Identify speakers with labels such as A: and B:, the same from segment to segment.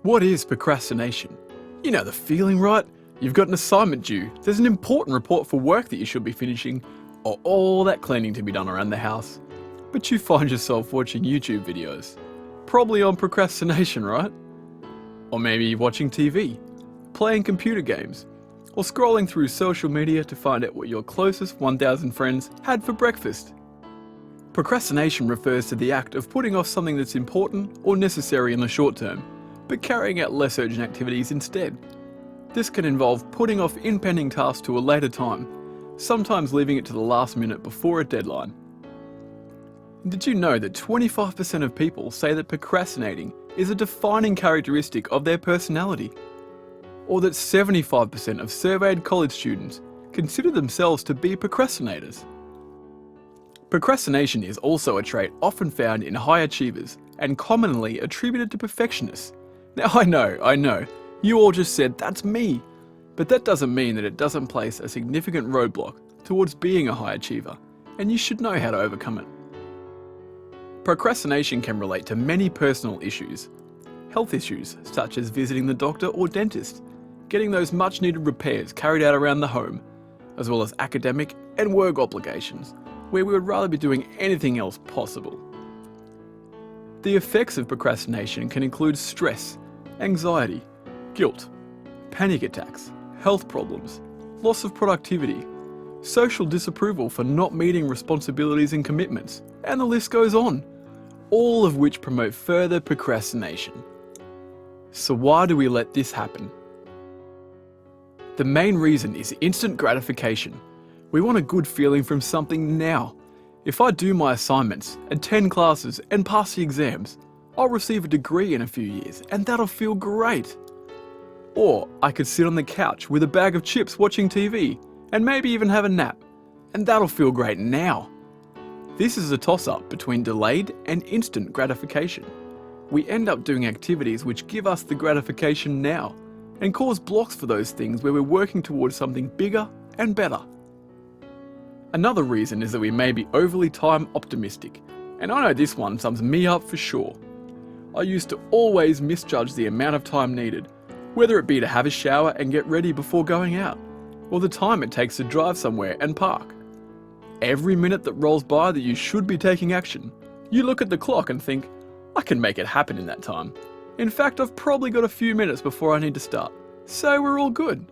A: What is procrastination? You know the feeling, right? You've got an assignment due, there's an important report for work that you should be finishing, or all that cleaning to be done around the house. But you find yourself watching YouTube videos. Probably on procrastination, right? Or maybe watching TV, playing computer games, or scrolling through social media to find out what your closest 1,000 friends had for breakfast. Procrastination refers to the act of putting off something that's important or necessary in the short term, but carrying out less urgent activities instead. This can involve putting off impending tasks to a later time, sometimes leaving it to the last minute before a deadline. Did you know that 25% of people say that procrastinating is a defining characteristic of their personality? Or that 75% of surveyed college students consider themselves to be procrastinators? Procrastination is also a trait often found in high achievers and commonly attributed to perfectionists. Now I know, you all just said that's me, but that doesn't mean that it doesn't place a significant roadblock towards being a high achiever, and you should know how to overcome it. Procrastination can relate to many personal issues. Health issues such as visiting the doctor or dentist, getting those much needed repairs carried out around the home, as well as academic and work obligations, where we would rather be doing anything else possible. The effects of procrastination can include stress, anxiety, guilt, panic attacks, health problems, loss of productivity, social disapproval for not meeting responsibilities and commitments, and the list goes on, all of which promote further procrastination. So why do we let this happen? The main reason is instant gratification. We want a good feeling from something now. If I do my assignments, attend classes, and pass the exams, I'll receive a degree in a few years, and that'll feel great. Or I could sit on the couch with a bag of chips watching TV, and maybe even have a nap, and that'll feel great now. This is a toss-up between delayed and instant gratification. We end up doing activities which give us the gratification now, and cause blocks for those things where we're working towards something bigger and better. Another reason is that we may be overly time optimistic, and I know this one sums me up for sure. I used to always misjudge the amount of time needed, whether it be to have a shower and get ready before going out, or the time it takes to drive somewhere and park. Every minute that rolls by that you should be taking action, you look at the clock and think, I can make it happen in that time. In fact, I've probably got a few minutes before I need to start, so we're all good.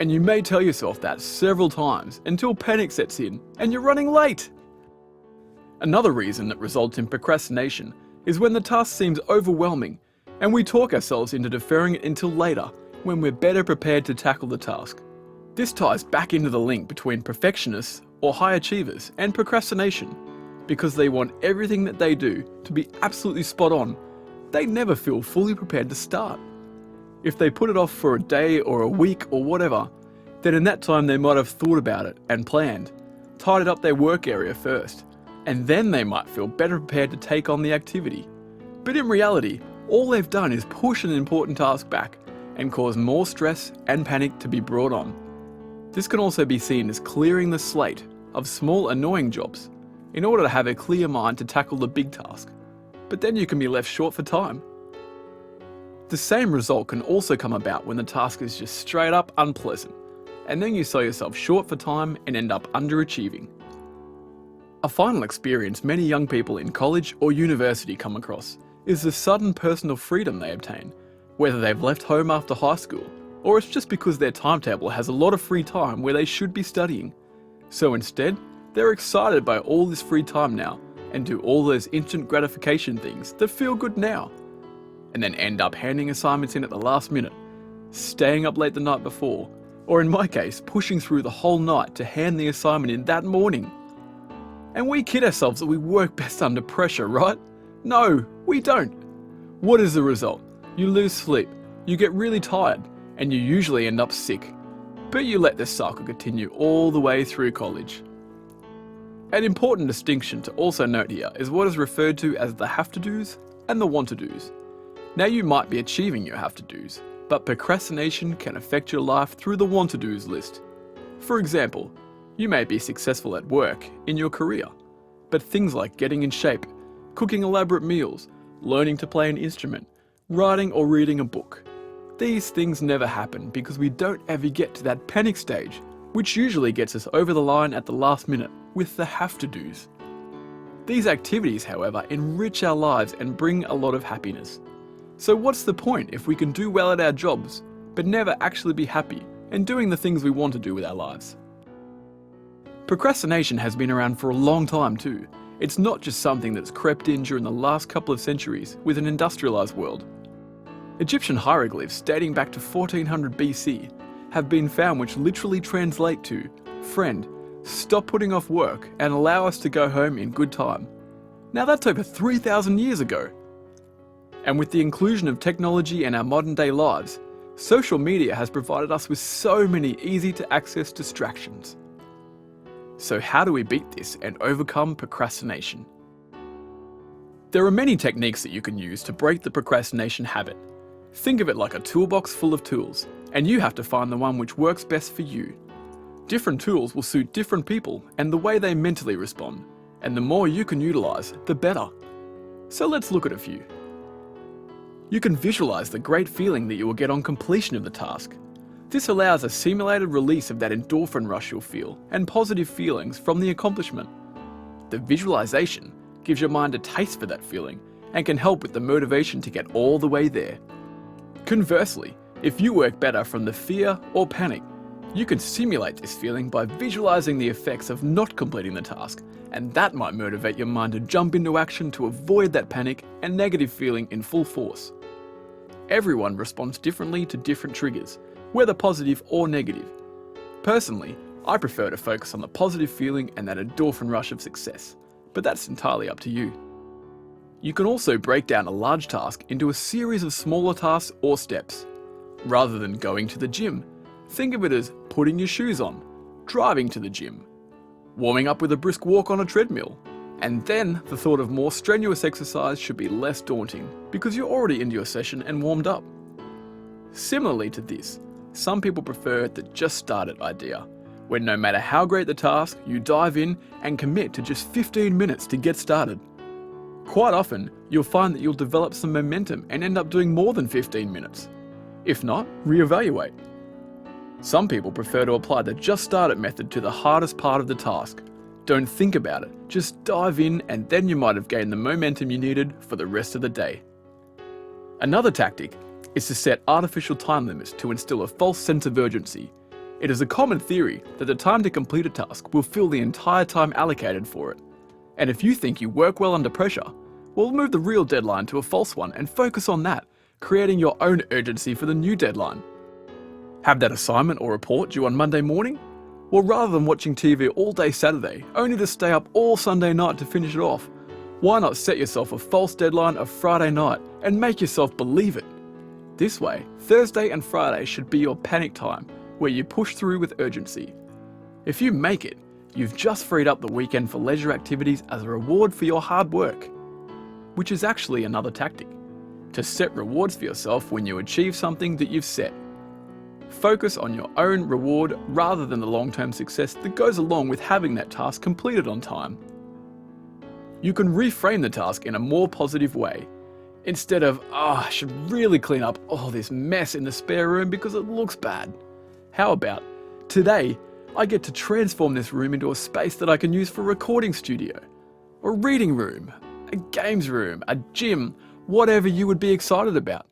A: And you may tell yourself that several times until panic sets in and you're running late. Another reason that results in procrastination is when the task seems overwhelming and we talk ourselves into deferring it until later when we're better prepared to tackle the task. This ties back into the link between perfectionists or high achievers and procrastination. Because they want everything that they do to be absolutely spot on, they never feel fully prepared to start. If they put it off for a day or a week or whatever, then in that time they might have thought about it and planned, tidied up their work area first, and then they might feel better prepared to take on the activity. But in reality, all they've done is push an important task back and cause more stress and panic to be brought on. This can also be seen as clearing the slate of small annoying jobs in order to have a clear mind to tackle the big task, but then you can be left short for time. The same result can also come about when the task is just straight up unpleasant, and then you sell yourself short for time and end up underachieving. A final experience many young people in college or university come across is the sudden personal freedom they obtain, whether they've left home after high school, or it's just because their timetable has a lot of free time where they should be studying. So instead, they're excited by all this free time now and do all those instant gratification things that feel good now, and then end up handing assignments in at the last minute, staying up late the night before, or in my case, pushing through the whole night to hand the assignment in that morning. And we kid ourselves that we work best under pressure, right? No, we don't. What is the result? You lose sleep, you get really tired, and you usually end up sick. But you let this cycle continue all the way through college. An important distinction to also note here is what is referred to as the have-to-dos and the want-to-dos. Now you might be achieving your have-to-dos, but procrastination can affect your life through the want-to-dos list. For example, you may be successful at work, in your career, but things like getting in shape, cooking elaborate meals, learning to play an instrument, writing or reading a book. These things never happen because we don't ever get to that panic stage, which usually gets us over the line at the last minute with the have-to-dos. These activities, however, enrich our lives and bring a lot of happiness. So what's the point if we can do well at our jobs, but never actually be happy and doing the things we want to do with our lives? Procrastination has been around for a long time too. It's not just something that's crept in during the last couple of centuries with an industrialised world. Egyptian hieroglyphs dating back to 1400 BC have been found which literally translate to, "Friend, stop putting off work and allow us to go home in good time." Now that's over 3,000 years ago. And with the inclusion of technology in our modern day lives, social media has provided us with so many easy to access distractions. So how do we beat this and overcome procrastination? There are many techniques that you can use to break the procrastination habit. Think of it like a toolbox full of tools, and you have to find the one which works best for you. Different tools will suit different people and the way they mentally respond, and the more you can utilise, the better. So let's look at a few. You can visualise the great feeling that you will get on completion of the task. This allows a simulated release of that endorphin rush you'll feel and positive feelings from the accomplishment. The visualisation gives your mind a taste for that feeling and can help with the motivation to get all the way there. Conversely, if you work better from the fear or panic, you can simulate this feeling by visualising the effects of not completing the task, and that might motivate your mind to jump into action to avoid that panic and negative feeling in full force. Everyone responds differently to different triggers, whether positive or negative. Personally, I prefer to focus on the positive feeling and that endorphin rush of success, but that's entirely up to you. You can also break down a large task into a series of smaller tasks or steps. Rather than going to the gym, think of it as putting your shoes on, driving to the gym, warming up with a brisk walk on a treadmill, and then the thought of more strenuous exercise should be less daunting because you're already into your session and warmed up. Similarly to this, some people prefer the just started idea, where no matter how great the task, you dive in and commit to just 15 minutes to get started. Quite often, you'll find that you'll develop some momentum and end up doing more than 15 minutes. If not, reevaluate. Some people prefer to apply the just started method to the hardest part of the task. Don't think about it, just dive in and then you might have gained the momentum you needed for the rest of the day. Another tactic is to set artificial time limits to instill a false sense of urgency. It is a common theory that the time to complete a task will fill the entire time allocated for it. And if you think you work well under pressure, we'll move the real deadline to a false one and focus on that, creating your own urgency for the new deadline. Have that assignment or report due on Monday morning? Well, rather than watching TV all day Saturday, only to stay up all Sunday night to finish it off, why not set yourself a false deadline of Friday night and make yourself believe it? This way, Thursday and Friday should be your panic time, where you push through with urgency. If you make it, you've just freed up the weekend for leisure activities as a reward for your hard work. Which is actually another tactic, to set rewards for yourself when you achieve something that you've set. Focus on your own reward rather than the long-term success that goes along with having that task completed on time. You can reframe the task in a more positive way. Instead of, I should really clean up all this mess in the spare room because it looks bad. How about, today, I get to transform this room into a space that I can use for a recording studio, a reading room, a games room, a gym, whatever you would be excited about.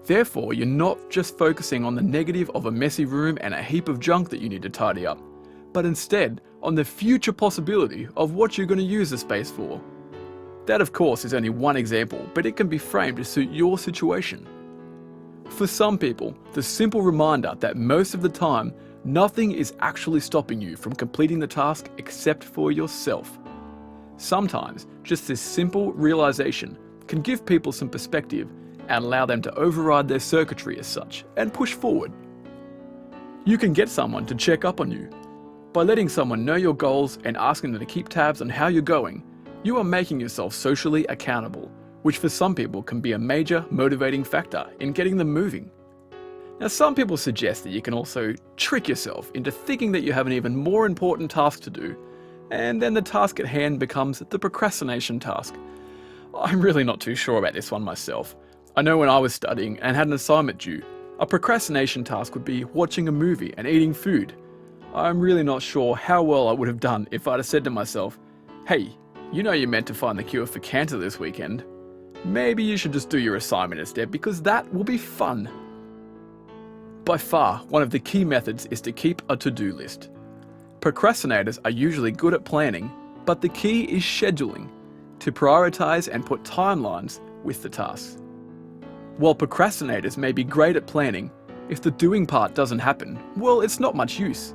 A: Therefore, you're not just focusing on the negative of a messy room and a heap of junk that you need to tidy up, but instead on the future possibility of what you're going to use the space for. That of course is only one example, but it can be framed to suit your situation. For some people, the simple reminder that most of the time, nothing is actually stopping you from completing the task except for yourself. Sometimes, just this simple realization can give people some perspective and allow them to override their circuitry as such and push forward. You can get someone to check up on you. By letting someone know your goals and asking them to keep tabs on how you're going, you are making yourself socially accountable, which for some people can be a major motivating factor in getting them moving. Now, some people suggest that you can also trick yourself into thinking that you have an even more important task to do, and then the task at hand becomes the procrastination task. I'm really not too sure about this one myself. I know when I was studying and had an assignment due, a procrastination task would be watching a movie and eating food. I'm really not sure how well I would have done if I'd have said to myself, hey, you know you're meant to find the cure for cancer this weekend. Maybe you should just do your assignment instead because that will be fun. By far, one of the key methods is to keep a to-do list. Procrastinators are usually good at planning, but the key is scheduling, to prioritize and put timelines with the tasks. While procrastinators may be great at planning, if the doing part doesn't happen, well, it's not much use.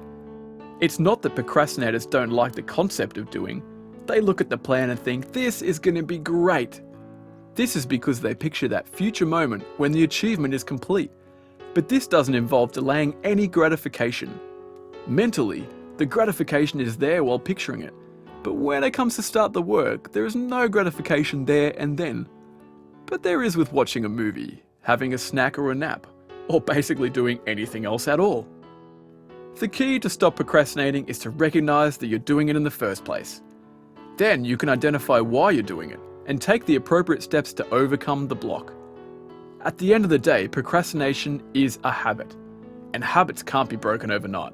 A: It's not that procrastinators don't like the concept of doing. They look at the plan and think, this is going to be great. This is because they picture that future moment when the achievement is complete. But this doesn't involve delaying any gratification. Mentally, the gratification is there while picturing it. But when it comes to start the work, there is no gratification there and then. But there is with watching a movie, having a snack or a nap, or basically doing anything else at all. The key to stop procrastinating is to recognize that you're doing it in the first place. Then you can identify why you're doing it and take the appropriate steps to overcome the block. At the end of the day, procrastination is a habit, and habits can't be broken overnight.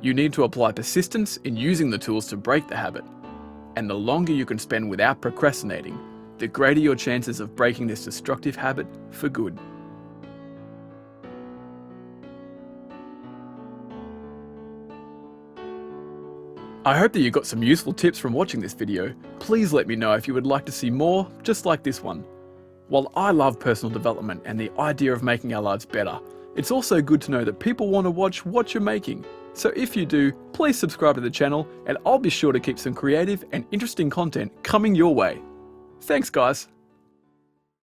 A: You need to apply persistence in using the tools to break the habit, and the longer you can spend without procrastinating, the greater your chances of breaking this destructive habit for good. I hope that you got some useful tips from watching this video. Please let me know if you would like to see more just like this one. While I love personal development and the idea of making our lives better, it's also good to know that people want to watch what you're making. So if you do, please subscribe to the channel and I'll be sure to keep some creative and interesting content coming your way. Thanks guys.